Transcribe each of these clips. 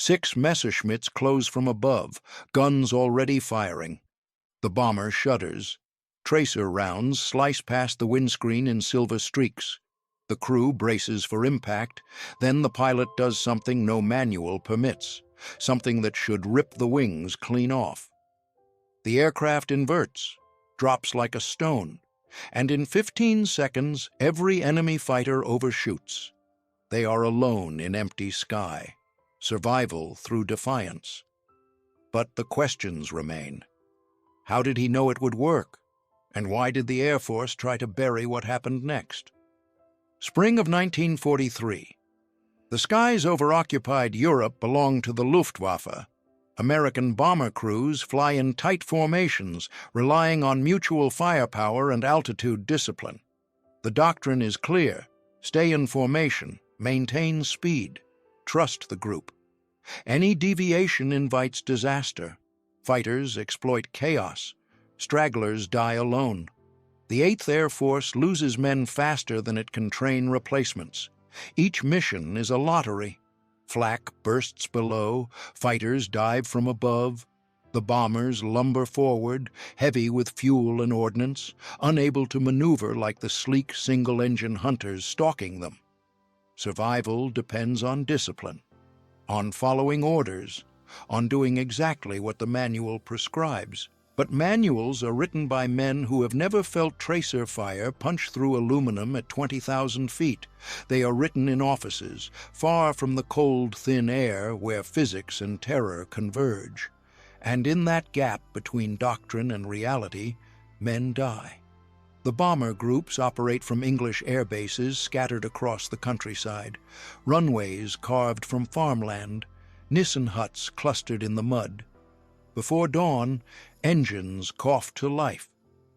6 Messerschmitts close from above, guns already firing. The bomber shudders. Tracer rounds slice past the windscreen in silver streaks. The crew braces for impact. Then the pilot does something no manual permits, something that should rip the wings clean off. The aircraft inverts, drops like a stone, and in 15 seconds every enemy fighter overshoots. They are alone in empty sky. Survival through defiance. But the questions remain. How did he know it would work? And why did the Air Force try to bury what happened next? Spring of 1943. The skies over occupied Europe belong to the Luftwaffe. American bomber crews fly in tight formations, relying on mutual firepower and altitude discipline. The doctrine is clear: stay in formation, maintain speed, trust the group. Any deviation invites disaster. Fighters exploit chaos. Stragglers die alone. The 8th Air Force loses men faster than it can train replacements. Each mission is a lottery. Flak bursts below, fighters dive from above. The bombers lumber forward, heavy with fuel and ordnance, unable to maneuver like the sleek single-engine hunters stalking them. Survival depends on discipline, on following orders, on doing exactly what the manual prescribes. But manuals are written by men who have never felt tracer fire punch through aluminum at 20,000 feet. They are written in offices, far from the cold, thin air where physics and terror converge. And in that gap between doctrine and reality, men die. The bomber groups operate from English air bases scattered across the countryside, runways carved from farmland, Nissen huts clustered in the mud. Before dawn, engines cough to life.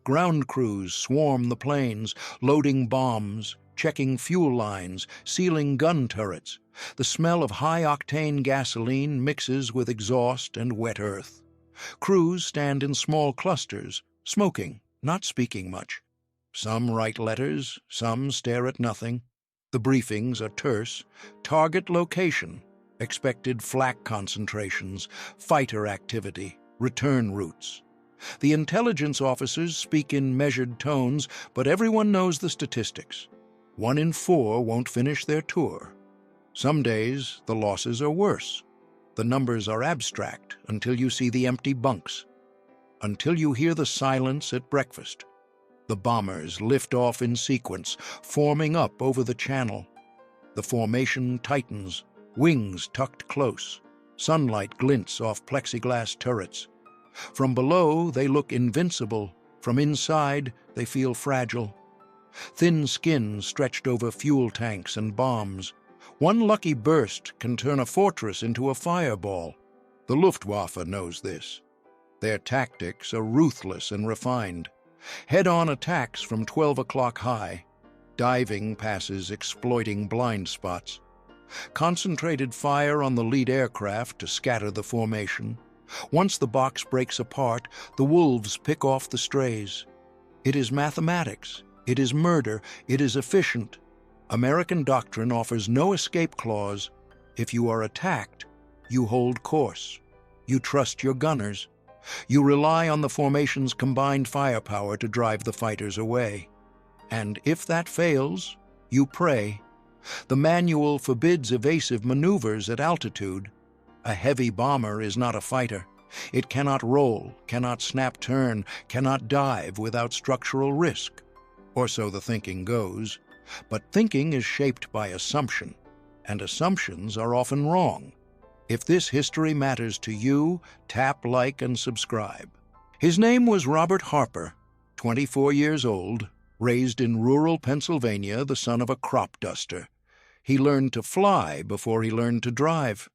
Ground crews swarm the plains, loading bombs, checking fuel lines, sealing gun turrets. The smell of high-octane gasoline mixes with exhaust and wet earth. Crews stand in small clusters, smoking, not speaking much. Some write letters, some stare at nothing. The briefings are terse. Target location, expected flak concentrations, fighter activity, return routes. The intelligence officers speak in measured tones, but everyone knows the statistics. 1 in 4 won't finish their tour. Some days, the losses are worse. The numbers are abstract until you see the empty bunks, until you hear the silence at breakfast. The bombers lift off in sequence, forming up over the channel. The formation tightens, wings tucked close. Sunlight glints off plexiglass turrets. From below, they look invincible. From inside, they feel fragile. Thin skin stretched over fuel tanks and bombs. One lucky burst can turn a fortress into a fireball. The Luftwaffe knows this. Their tactics are ruthless and refined. Head-on attacks from 12 o'clock high. Diving passes exploiting blind spots. Concentrated fire on the lead aircraft to scatter the formation. Once the box breaks apart, the wolves pick off the strays. It is mathematics. It is murder. It is efficient. American doctrine offers no escape clause. If you are attacked, you hold course. You trust your gunners. You rely on the formation's combined firepower to drive the fighters away. And if that fails, you pray. The manual forbids evasive maneuvers at altitude. A heavy bomber is not a fighter. It cannot roll, cannot snap turn, cannot dive without structural risk. Or so the thinking goes. But thinking is shaped by assumption, and assumptions are often wrong. If this history matters to you, tap like and subscribe. His name was Robert Harper, 24 years old, raised in rural Pennsylvania, the son of a crop duster. He learned to fly before he learned to drive.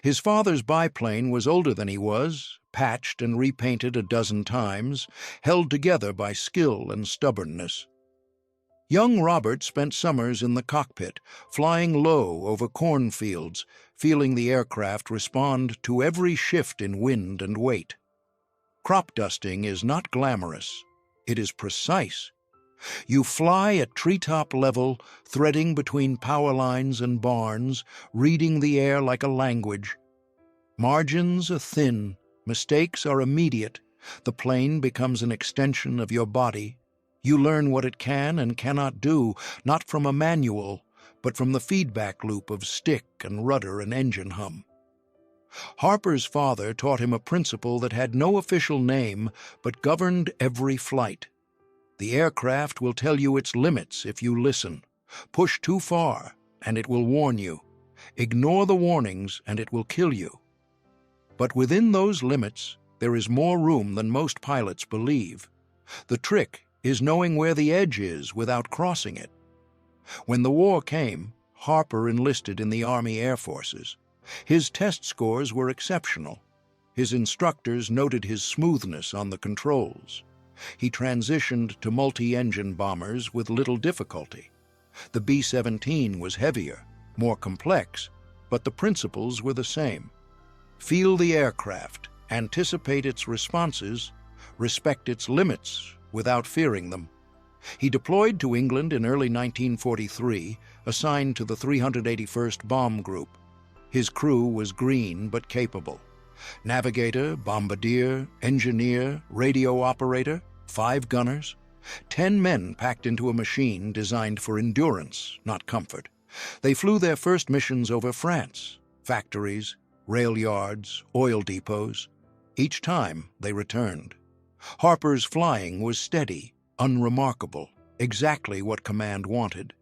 His father's biplane was older than he was, patched and repainted a dozen times, held together by skill and stubbornness. Young Robert spent summers in the cockpit, flying low over cornfields, feeling the aircraft respond to every shift in wind and weight. Crop dusting is not glamorous. It is precise. You fly at treetop level, threading between power lines and barns, reading the air like a language. Margins are thin, mistakes are immediate. The plane becomes an extension of your body. You learn what it can and cannot do, not from a manual, but from the feedback loop of stick and rudder and engine hum. Harper's father taught him a principle that had no official name but governed every flight. The aircraft will tell you its limits if you listen. Push too far, and it will warn you. Ignore the warnings, and it will kill you. But within those limits, there is more room than most pilots believe. The trick is knowing where the edge is without crossing it. When the war came, Harper enlisted in the Army Air Forces. His test scores were exceptional. His instructors noted his smoothness on the controls. He transitioned to multi-engine bombers with little difficulty. The B-17 was heavier, more complex, but the principles were the same. Feel the aircraft, anticipate its responses, respect its limits without fearing them. He deployed to England in early 1943, assigned to the 381st Bomb Group. His crew was green but capable. Navigator, bombardier, engineer, radio operator, 5 gunners. 10 men packed into a machine designed for endurance, not comfort. They flew their first missions over France, factories, rail yards, oil depots. Each time they returned. Harper's flying was steady, unremarkable, exactly what command wanted.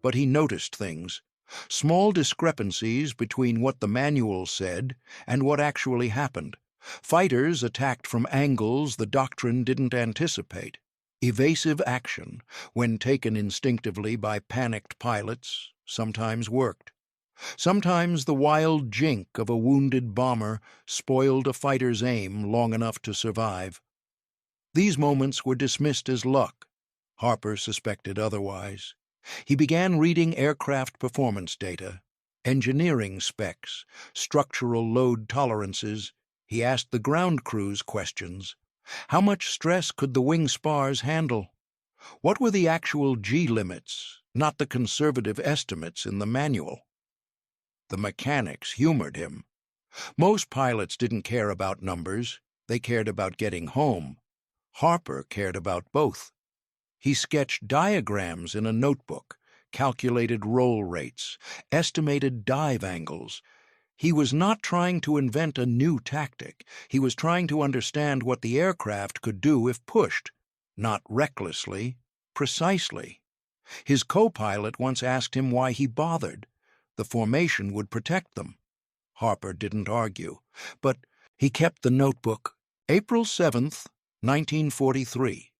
But he noticed things. Small discrepancies between what the manual said and what actually happened. Fighters attacked from angles the doctrine didn't anticipate. Evasive action, when taken instinctively by panicked pilots, sometimes worked. Sometimes the wild jink of a wounded bomber spoiled a fighter's aim long enough to survive. These moments were dismissed as luck. Harper suspected otherwise. He began reading aircraft performance data, engineering specs, structural load tolerances. He asked the ground crews questions. How much stress could the wing spars handle? What were the actual G limits, not the conservative estimates in the manual? The mechanics humored him. Most pilots didn't care about numbers. They cared about getting home. Harper cared about both. He sketched diagrams in a notebook, calculated roll rates, estimated dive angles. He was not trying to invent a new tactic. He was trying to understand what the aircraft could do if pushed, not recklessly, precisely. His co-pilot once asked him why he bothered. The formation would protect them. Harper didn't argue, but he kept the notebook. April 7th, 1943.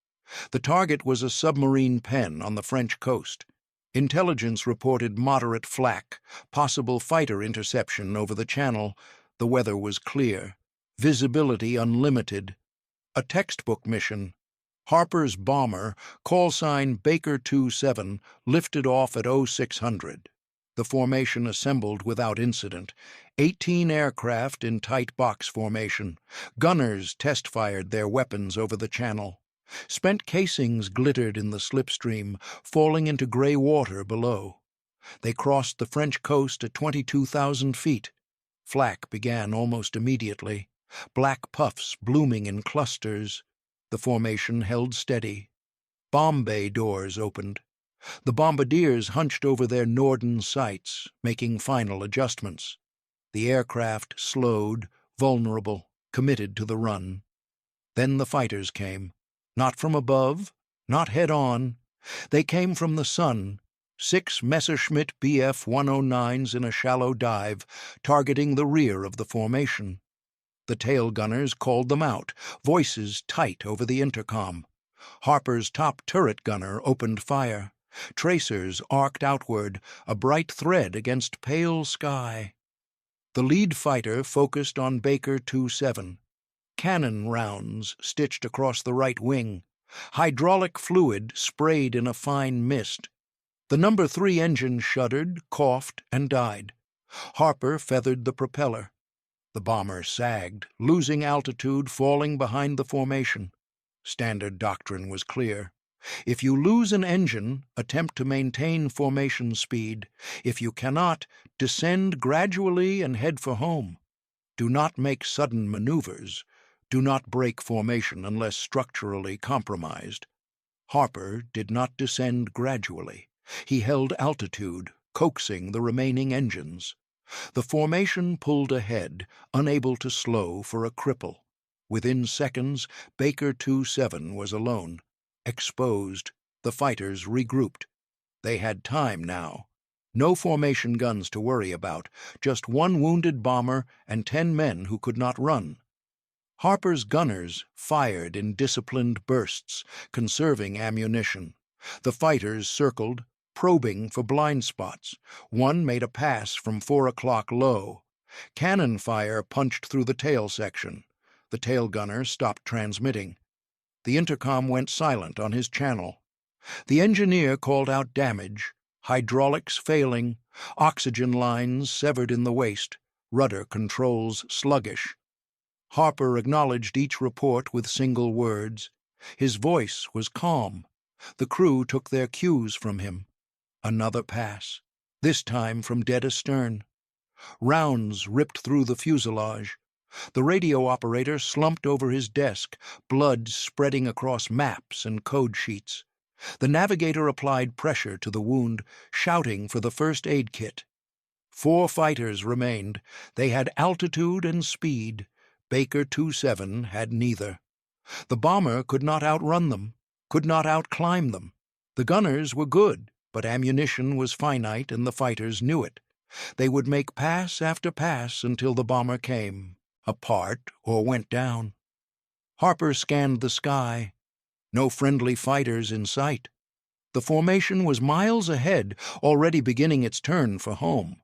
The target was a submarine pen on the French coast. Intelligence reported moderate flak, possible fighter interception over the channel. The weather was clear. Visibility unlimited. A textbook mission. Harper's bomber, call sign Baker 27, lifted off at 0600. The formation assembled without incident. 18 aircraft in tight box formation. Gunners test-fired their weapons over the channel. Spent casings glittered in the slipstream, falling into gray water below. They crossed the French coast at 22,000 feet. Flak began almost immediately, black puffs blooming in clusters. The formation held steady. Bomb bay doors opened. The bombardiers hunched over their Norden sights, making final adjustments. The aircraft slowed, vulnerable, committed to the run. Then the fighters came. Not from above, not head-on. They came from the sun, 6 Messerschmitt Bf-109s in a shallow dive, targeting the rear of the formation. The tail gunners called them out, voices tight over the intercom. Harper's top turret gunner opened fire. Tracers arced outward, a bright thread against pale sky. The lead fighter focused on Baker 27. Cannon rounds stitched across the right wing. Hydraulic fluid sprayed in a fine mist. The No. 3 engine shuddered, coughed, and died. Harper feathered the propeller. The bomber sagged, losing altitude, falling behind the formation. Standard doctrine was clear. If you lose an engine, attempt to maintain formation speed. If you cannot, descend gradually and head for home. Do not make sudden maneuvers. Do not break formation unless structurally compromised. Harper did not descend gradually. He held altitude, coaxing the remaining engines. The formation pulled ahead, unable to slow for a cripple. Within seconds, Baker 2-7 was alone. Exposed, the fighters regrouped. They had time now. No formation guns to worry about, just one wounded bomber and 10 men who could not run. Harper's gunners fired in disciplined bursts, conserving ammunition. The fighters circled, probing for blind spots. One made a pass from 4 o'clock low. Cannon fire punched through the tail section. The tail gunner stopped transmitting. The intercom went silent on his channel. The engineer called out damage, hydraulics failing, oxygen lines severed in the waist, rudder controls sluggish. Harper acknowledged each report with single words. His voice was calm. The crew took their cues from him. Another pass, this time from dead astern. Rounds ripped through the fuselage. The radio operator slumped over his desk, blood spreading across maps and code sheets. The navigator applied pressure to the wound, shouting for the first aid kit. 4 fighters remained. They had altitude and speed. Baker 2-7 had neither. The bomber could not outrun them, could not outclimb them. The gunners were good, but ammunition was finite and the fighters knew it. They would make pass after pass until the bomber came, apart or went down. Harper scanned the sky. No friendly fighters in sight. The formation was miles ahead, already beginning its turn for home.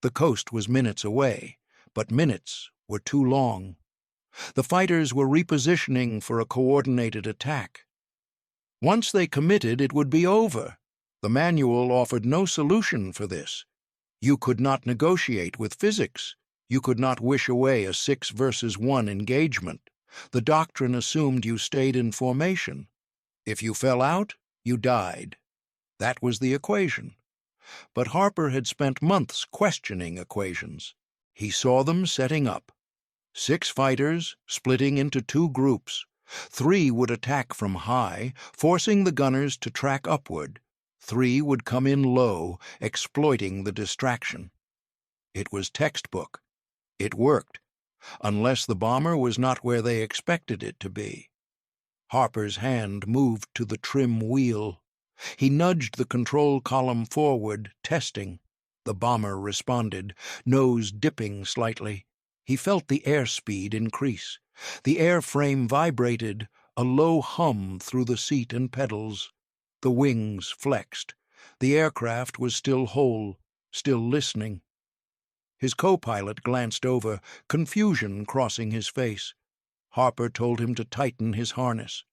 The coast was minutes away, but minutes were too long. The fighters were repositioning for a coordinated attack. Once they committed, it would be over. The manual offered no solution for this. You could not negotiate with physics. You could not wish away a 6-versus-1 engagement. The doctrine assumed you stayed in formation. If you fell out, you died. That was the equation. But Harper had spent months questioning equations. He saw them setting up. 6 fighters splitting into 2 groups. 3 would attack from high, forcing the gunners to track upward. 3 would come in low, exploiting the distraction. It was textbook. It worked, unless the bomber was not where they expected it to be. Harper's hand moved to the trim wheel. He nudged the control column forward, testing. The bomber responded, nose dipping slightly. He felt the airspeed increase. The airframe vibrated, a low hum through the seat and pedals. The wings flexed. The aircraft was still whole, still listening. His co-pilot glanced over, confusion crossing his face. Harper told him to tighten his harness.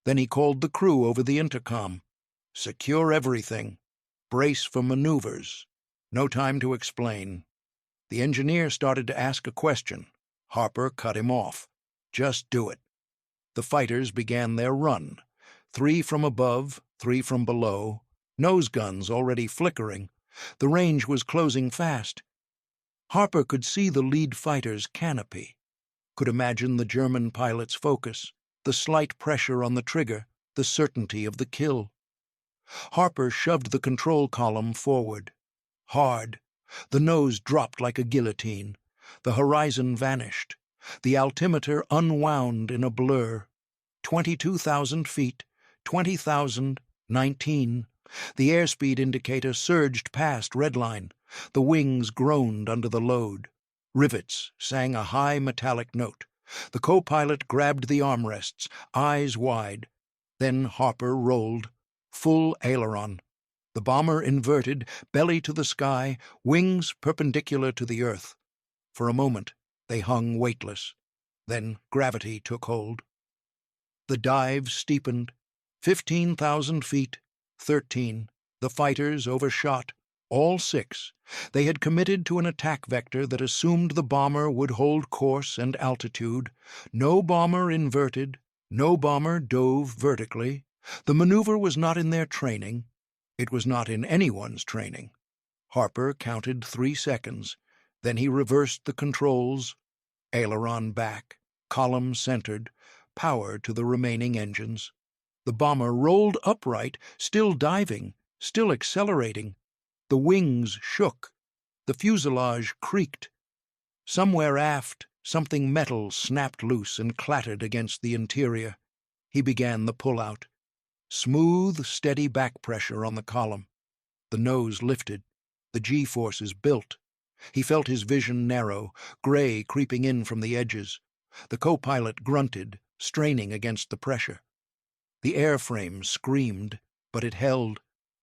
Then he called the crew over the intercom. Secure everything. Brace for maneuvers. No time to explain. The engineer started to ask a question. Harper cut him off. Just do it. The fighters began their run. 3 from above, 3 from below. Nose guns already flickering. The range was closing fast. Harper could see the lead fighter's canopy, could imagine the German pilot's focus, the slight pressure on the trigger, the certainty of the kill. Harper shoved the control column forward. Hard. The nose dropped like a guillotine. The horizon vanished. The altimeter unwound in a blur. 22,000 feet, 20,000, 19. The airspeed indicator surged past redline. The wings groaned under the load. Rivets sang a high metallic note. The co-pilot grabbed the armrests, eyes wide. Then Harper rolled. Full aileron. The bomber inverted, belly to the sky, wings perpendicular to the earth. For a moment, they hung weightless. Then gravity took hold. The dive steepened. 15,000 feet, 13. The fighters overshot. All 6. They had committed to an attack vector that assumed the bomber would hold course and altitude. No bomber inverted. No bomber dove vertically. The maneuver was not in their training. It was not in anyone's training. Harper counted 3 seconds. Then he reversed the controls. Aileron back, column centered, power to the remaining engines. The bomber rolled upright, still diving, still accelerating. The wings shook. The fuselage creaked. Somewhere aft, something metal snapped loose and clattered against the interior. He began the pull-out. Smooth, steady back pressure on the column. The nose lifted. The G-forces built. He felt his vision narrow, gray creeping in from the edges. The co-pilot grunted, straining against the pressure. The airframe screamed, but it held.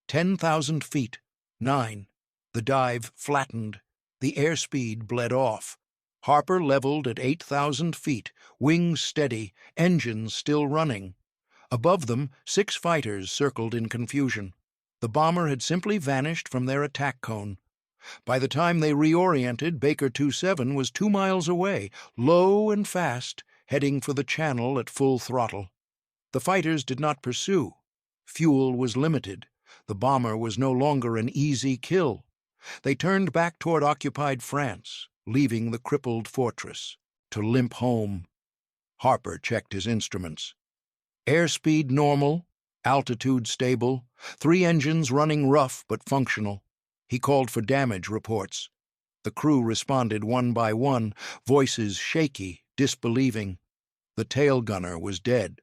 10,000 feet. 9. The dive flattened. The airspeed bled off. Harper leveled at 8,000 feet, wings steady, engines still running. Above them, 6 fighters circled in confusion. The bomber had simply vanished from their attack cone. By the time they reoriented, Baker 27 was 2 miles away, low and fast, heading for the channel at full throttle. The fighters did not pursue. Fuel was limited. The bomber was no longer an easy kill. They turned back toward occupied France, leaving the crippled fortress, to limp home. Harper checked his instruments. Airspeed normal, altitude stable, 3 engines running rough but functional. He called for damage reports. The crew responded one by one, voices shaky, disbelieving. The tail gunner was dead.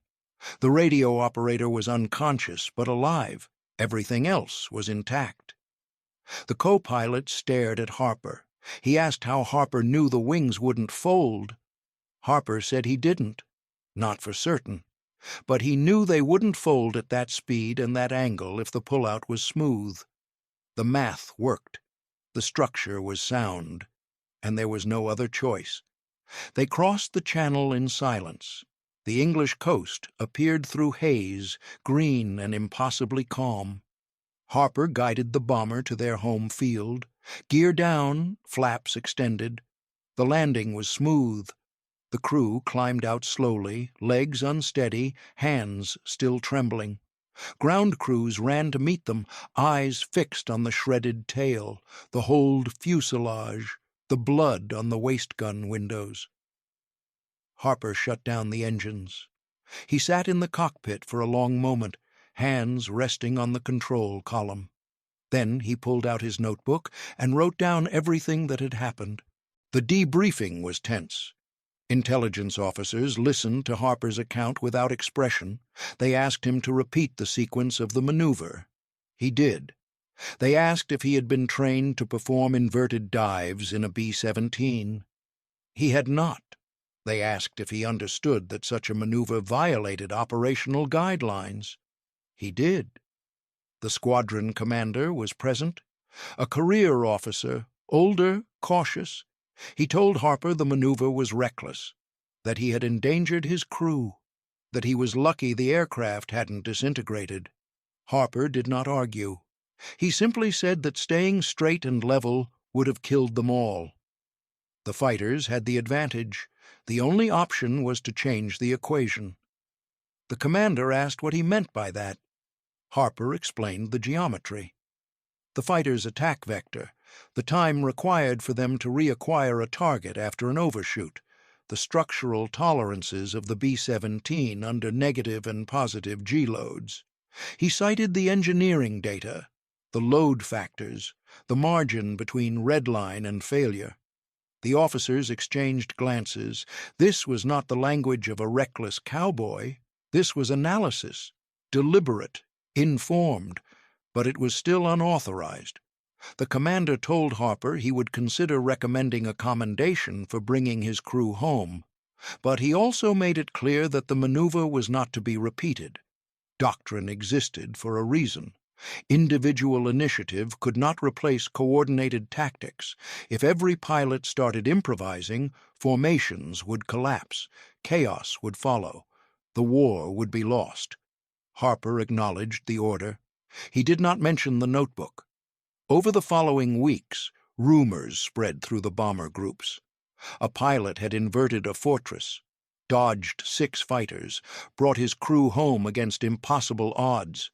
The radio operator was unconscious but alive. Everything else was intact. The co-pilot stared at Harper. He asked how Harper knew the wings wouldn't fold. Harper said he didn't. Not for certain. But he knew they wouldn't fold at that speed and that angle if the pullout was smooth. The math worked. The structure was sound. And there was no other choice. They crossed the channel in silence. The English coast appeared through haze, green and impossibly calm. Harper guided the bomber to their home field. Gear down, flaps extended. The landing was smooth. The crew climbed out slowly, legs unsteady, hands still trembling. Ground crews ran to meet them, eyes fixed on the shredded tail, the holed fuselage, the blood on the waist gun windows. Harper shut down the engines. He sat in the cockpit for a long moment, hands resting on the control column. Then he pulled out his notebook and wrote down everything that had happened. The debriefing was tense. Intelligence officers listened to Harper's account without expression. They asked him to repeat the sequence of the maneuver. He did. They asked if he had been trained to perform inverted dives in a B-17. He had not. They asked if he understood that such a maneuver violated operational guidelines. He did. The squadron commander was present, a career officer, older, cautious. He told Harper the maneuver was reckless, that he had endangered his crew, that he was lucky the aircraft hadn't disintegrated. Harper did not argue. He simply said that staying straight and level would have killed them all. The fighters had the advantage. The only option was to change the equation. The commander asked what he meant by that. Harper explained the geometry. The fighters' attack vector, the time required for them to reacquire a target after an overshoot, the structural tolerances of the B-17 under negative and positive G-loads. He cited the engineering data, the load factors, the margin between redline and failure. The officers exchanged glances. This was not the language of a reckless cowboy. This was analysis, deliberate, informed, but it was still unauthorized. The commander told Harper he would consider recommending a commendation for bringing his crew home, but he also made it clear that the maneuver was not to be repeated. Doctrine existed for a reason. Individual initiative could not replace coordinated tactics. If every pilot started improvising, formations would collapse, chaos would follow, the war would be lost. Harper acknowledged the order. He did not mention the notebook. Over the following weeks, rumors spread through the bomber groups. A pilot had inverted a fortress, dodged 6 fighters, brought his crew home against impossible odds.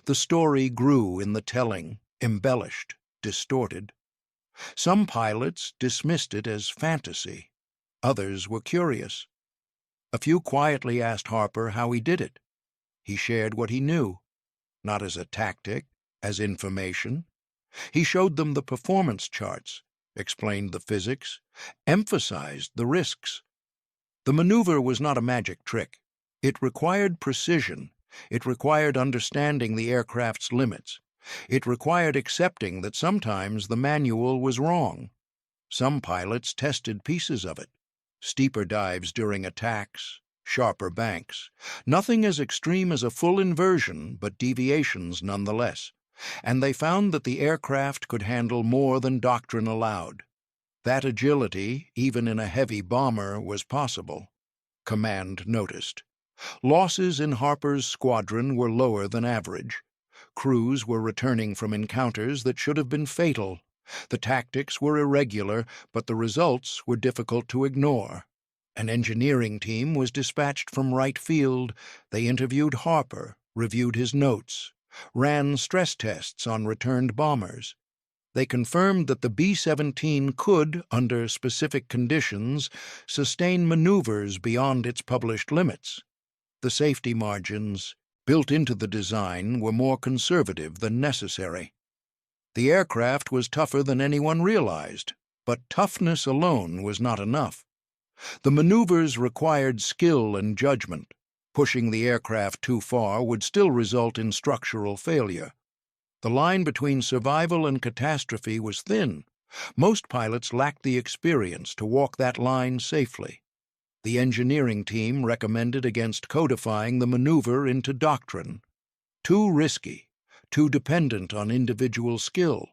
The story grew in the telling, embellished, distorted. Some pilots dismissed it as fantasy. Others were curious. A few quietly asked Harper how he did it. He shared what he knew, not as a tactic, as information. He showed them the performance charts, explained the physics, emphasized the risks. The maneuver was not a magic trick. It required precision. It required understanding the aircraft's limits. It required accepting that sometimes the manual was wrong. Some pilots tested pieces of it. Steeper dives during attacks, sharper banks. Nothing as extreme as a full inversion, but deviations nonetheless. And they found that the aircraft could handle more than doctrine allowed. That agility, even in a heavy bomber, was possible. Command noticed. Losses in Harper's squadron were lower than average. Crews were returning from encounters that should have been fatal. The tactics were irregular, but the results were difficult to ignore. An engineering team was dispatched from Wright Field. They interviewed Harper, reviewed his notes, ran stress tests on returned bombers. They confirmed that the B-17 could, under specific conditions, sustain maneuvers beyond its published limits. The safety margins, built into the design, were more conservative than necessary. The aircraft was tougher than anyone realized, but toughness alone was not enough. The maneuvers required skill and judgment. Pushing the aircraft too far would still result in structural failure. The line between survival and catastrophe was thin. Most pilots lacked the experience to walk that line safely. The engineering team recommended against codifying the maneuver into doctrine. Too risky, too dependent on individual skill.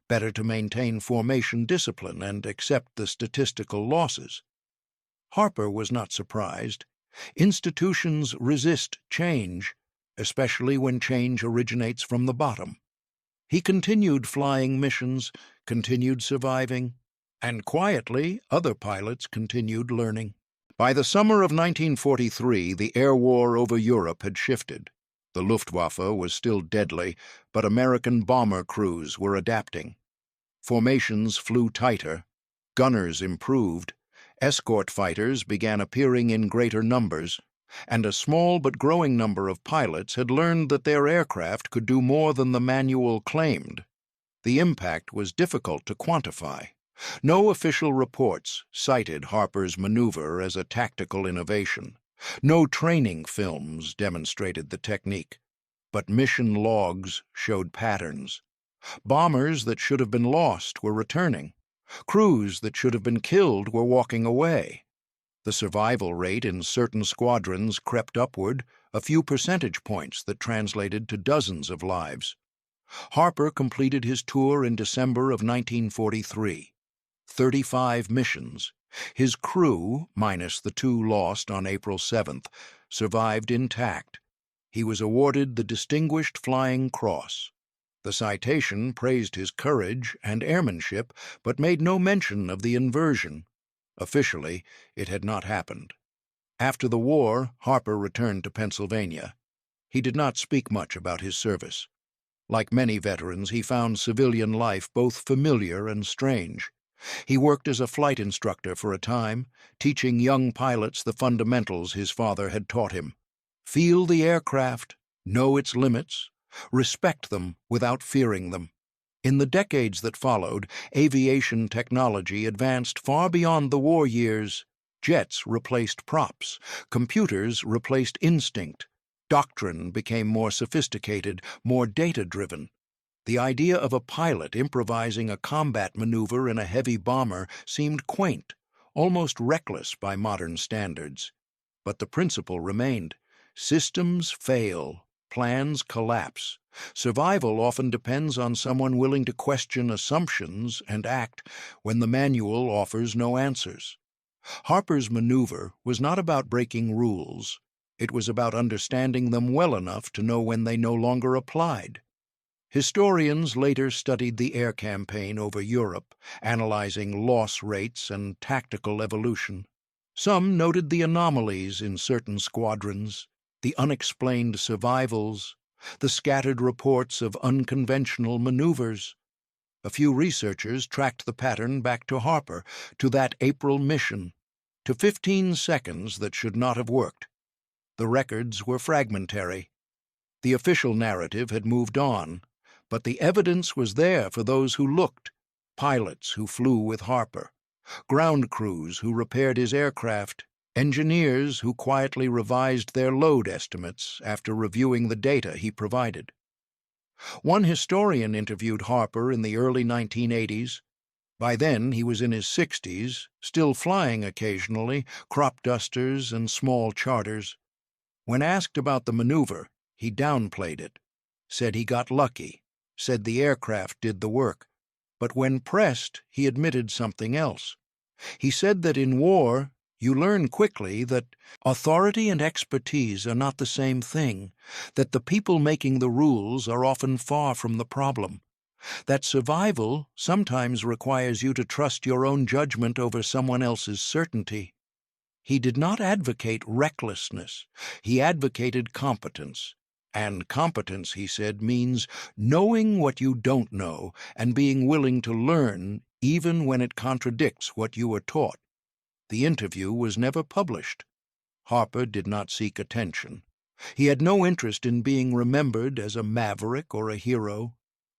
Better to maintain formation discipline and accept the statistical losses. Harper was not surprised. Institutions resist change, especially when change originates from the bottom. He continued flying missions, continued surviving, and quietly other pilots continued learning. By the summer of 1943, the air war over Europe had shifted. The Luftwaffe was still deadly, but American bomber crews were adapting. Formations flew tighter, gunners improved, escort fighters began appearing in greater numbers, and a small but growing number of pilots had learned that their aircraft could do more than the manual claimed. The impact was difficult to quantify. No official reports cited Harper's maneuver as a tactical innovation. No training films demonstrated the technique, but mission logs showed patterns. Bombers that should have been lost were returning. Crews that should have been killed were walking away. The survival rate in certain squadrons crept upward, a few percentage points that translated to dozens of lives. Harper completed his tour in December of 1943. 35 missions. His crew, minus the 2 lost on April 7th, survived intact. He was awarded the Distinguished Flying Cross. The citation praised his courage and airmanship, but made no mention of the inversion. Officially, it had not happened. After the war, Harper returned to Pennsylvania. He did not speak much about his service. Like many veterans, he found civilian life both familiar and strange. He worked as a flight instructor for a time, teaching young pilots the fundamentals his father had taught him. Feel the aircraft, know its limits, respect them without fearing them. In the decades that followed, aviation technology advanced far beyond the war years. Jets replaced props, computers replaced instinct, doctrine became more sophisticated, more data-driven. The idea of a pilot improvising a combat maneuver in a heavy bomber seemed quaint, almost reckless by modern standards. But the principle remained. Systems fail, plans collapse. Survival often depends on someone willing to question assumptions and act when the manual offers no answers. Harper's maneuver was not about breaking rules. It was about understanding them well enough to know when they no longer applied. Historians later studied the air campaign over Europe, analyzing loss rates and tactical evolution. Some noted the anomalies in certain squadrons, the unexplained survivals, the scattered reports of unconventional maneuvers. A few researchers tracked the pattern back to Harper, to that April mission. to 15 seconds that should not have worked. The records were fragmentary. The official narrative had moved on, but the evidence was there for those who looked: pilots who flew with Harper, ground crews who repaired his aircraft, engineers who quietly revised their load estimates after reviewing the data he provided. One historian interviewed Harper in the early 1980s. By then, he was in his 60s, still flying occasionally, crop dusters and small charters. When asked about the maneuver, he downplayed it, said he got lucky, said the aircraft did the work. But when pressed, he admitted something else. He said that in war, you learn quickly that authority and expertise are not the same thing, that the people making the rules are often far from the problem, that survival sometimes requires you to trust your own judgment over someone else's certainty. He did not advocate recklessness. He advocated competence. And competence, he said, means knowing what you don't know and being willing to learn even when it contradicts what you were taught. The interview was never published. Harper did not seek attention. He had no interest in being remembered as a maverick or a hero.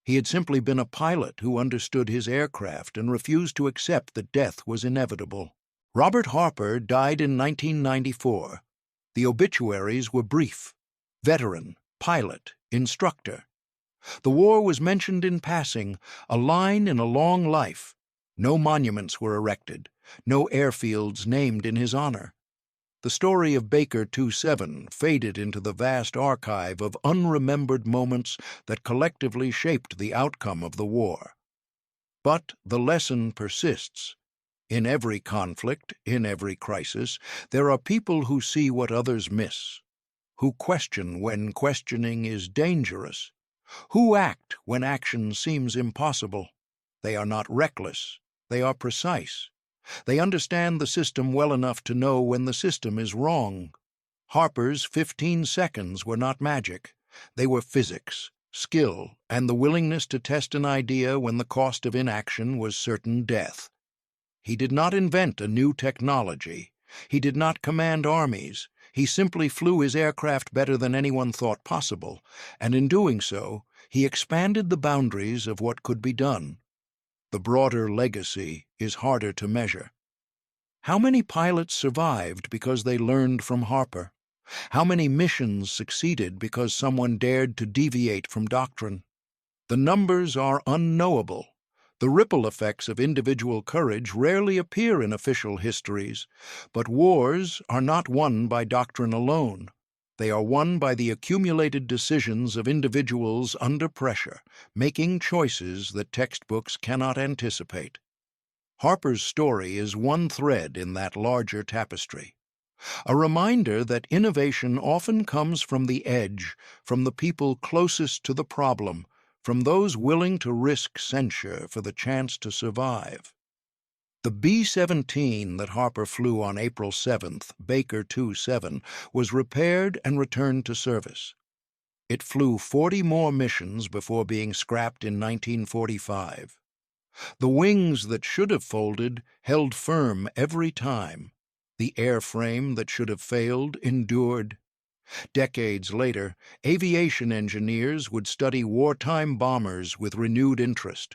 He had simply been a pilot who understood his aircraft and refused to accept that death was inevitable. Robert Harper died in 1994. The obituaries were brief: veteran, pilot, instructor. The war was mentioned in passing, a line in a long life. No monuments were erected, no airfields named in his honor. The story of Baker 2-7 faded into the vast archive of unremembered moments that collectively shaped the outcome of the war. But the lesson persists. In every conflict, in every crisis, there are people who see what others miss, who question when questioning is dangerous, who act when action seems impossible. They are not reckless, they are precise. They understand the system well enough to know when the system is wrong. Harper's 15 seconds were not magic. They were physics, skill, and the willingness to test an idea when the cost of inaction was certain death. He did not invent a new technology. He did not command armies. He simply flew his aircraft better than anyone thought possible, and in doing so, he expanded the boundaries of what could be done. The broader legacy is harder to measure. How many pilots survived because they learned from Harper? How many missions succeeded because someone dared to deviate from doctrine? The numbers are unknowable. The ripple effects of individual courage rarely appear in official histories, but wars are not won by doctrine alone. They are won by the accumulated decisions of individuals under pressure, making choices that textbooks cannot anticipate. Harper's story is one thread in that larger tapestry, a reminder that innovation often comes from the edge, from the people closest to the problem, from those willing to risk censure for the chance to survive. The B-17 that Harper flew on April 7th, Baker 2-7, was repaired and returned to service. It flew 40 more missions before being scrapped in 1945. The wings that should have folded held firm every time. The airframe that should have failed endured. Decades later, aviation engineers would study wartime bombers with renewed interest.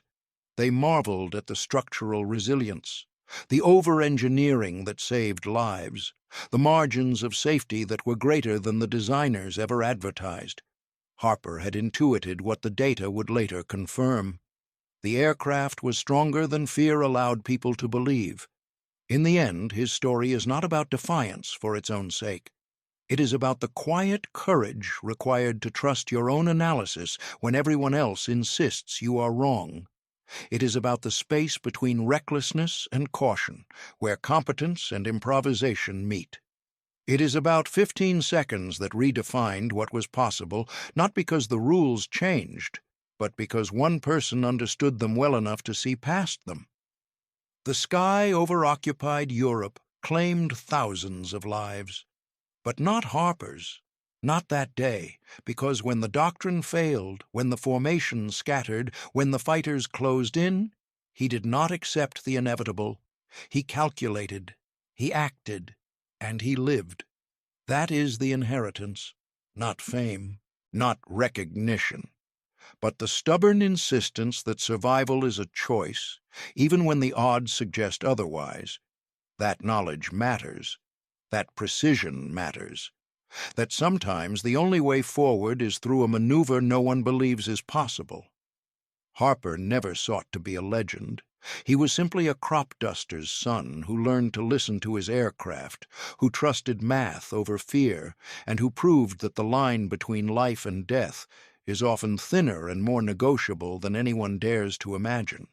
They marveled at the structural resilience, the over-engineering that saved lives, the margins of safety that were greater than the designers ever advertised. Harper had intuited what the data would later confirm. The aircraft was stronger than fear allowed people to believe. In the end, his story is not about defiance for its own sake. It is about the quiet courage required to trust your own analysis when everyone else insists you are wrong. It is about the space between recklessness and caution, where competence and improvisation meet. It is about 15 seconds that redefined what was possible, not because the rules changed, but because one person understood them well enough to see past them. The sky over occupied Europe claimed thousands of lives, but not Harper's. Not that day, because when the doctrine failed, when the formation scattered, when the fighters closed in, he did not accept the inevitable. He calculated. He acted, and he lived. That is the inheritance, not fame, not recognition, but the stubborn insistence that survival is a choice, even when the odds suggest otherwise. That knowledge matters, that precision matters, that sometimes the only way forward is through a maneuver no one believes is possible. Harper never sought to be a legend. He was simply a crop duster's son who learned to listen to his aircraft, who trusted math over fear, and who proved that the line between life and death is often thinner and more negotiable than anyone dares to imagine.